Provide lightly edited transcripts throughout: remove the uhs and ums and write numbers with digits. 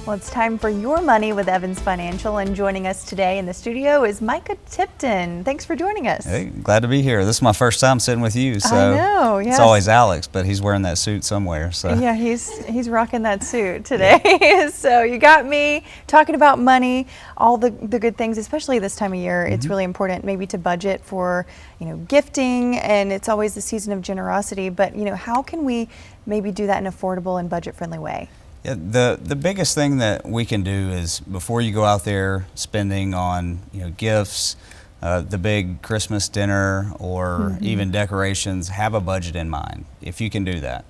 Well, it's time for Your Money with Evans Financial, and joining us today in the studio is Micah Tipton. Thanks for joining us. Hey, glad to be here. This is my first time sitting with you, so I know, yes. It's always Alex, but he's wearing that suit somewhere. So yeah, he's rocking that suit today. So you got me talking about money, all the good things, especially this time of year. It's really important maybe to budget for gifting, and it's always the season of generosity. But how can we maybe do that in an affordable and budget-friendly way? Yeah, the biggest thing that we can do is before you go out there spending on gifts, the big Christmas dinner, or even decorations, have a budget in mind if you can do that.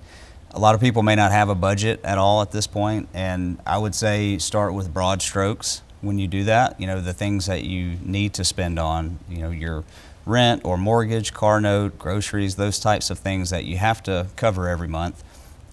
A lot of people may not have a budget at all at this point, and I would say start with broad strokes when you do that. The things that you need to spend on, your rent or mortgage, car note, groceries, those types of things that you have to cover every month.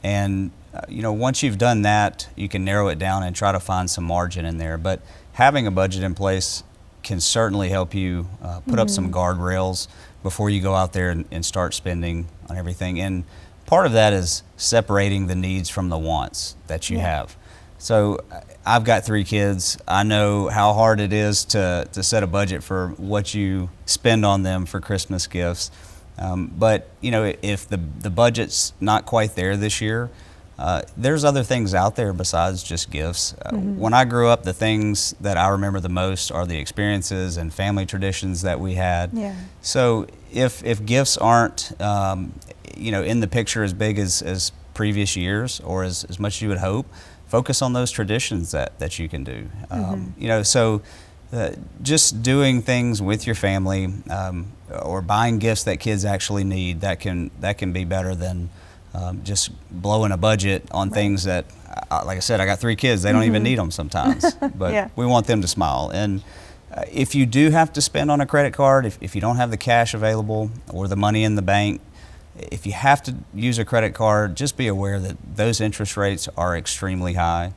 And once you've done that, you can narrow it down and try to find some margin in there. But having a budget in place can certainly help you put up some guardrails before you go out there and start spending on everything. And part of that is separating the needs from the wants that you have. So I've got 3 kids. I know how hard it is to set a budget for what you spend on them for Christmas gifts. But if the budget's not quite there this year, there's other things out there besides just gifts. When I grew up, the things that I remember the most are the experiences and family traditions that we had. So if gifts aren't in the picture as big as previous years or as much as you would hope, focus on those traditions that you can do. Just doing things with your family or buying gifts that kids actually need, that can be better than just blowing a budget on things that, like I said, I got 3 kids. They don't even need them sometimes, but we want them to smile. And if you do have to spend on a credit card, if you don't have the cash available or the money in the bank, if you have to use a credit card, just be aware that those interest rates are extremely high.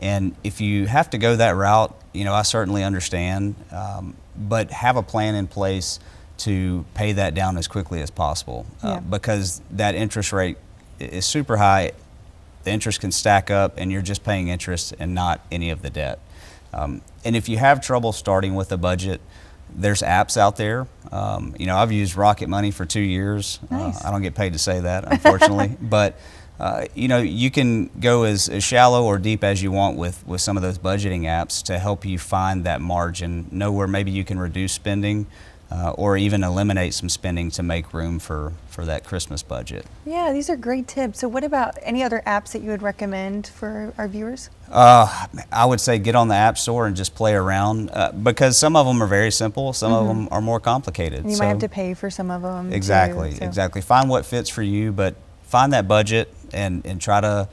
And if you have to go that route, I certainly understand, but have a plan in place to pay that down as quickly as possible because that interest rate is super high. The interest can stack up and you're just paying interest and not any of the debt. And if you have trouble starting with a budget, there's apps out there. I've used Rocket Money for 2 years. Nice. I don't get paid to say that, unfortunately. But you can go as shallow or deep as you want with some of those budgeting apps to help you find that margin, know where maybe you can reduce spending or even eliminate some spending to make room for that Christmas budget. Yeah, these are great tips. So what about any other apps that you would recommend for our viewers? I would say get on the App Store and just play around because some of them are very simple, some of them are more complicated. And you might have to pay for some of them. Exactly, exactly. Find what fits for you, but find that budget and try to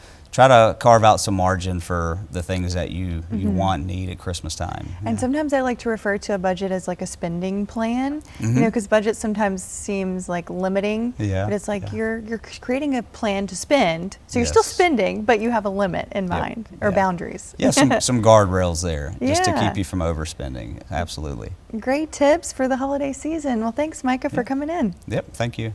carve out some margin for the things that you want and need at Christmas time. And sometimes I like to refer to a budget as like a spending plan, because budget sometimes seems like limiting, but it's like you're creating a plan to spend, so you're still spending, but you have a limit in mind or boundaries. Yeah, some guardrails there just to keep you from overspending. Absolutely. Great tips for the holiday season. Well, thanks, Micah, for coming in. Yep, thank you.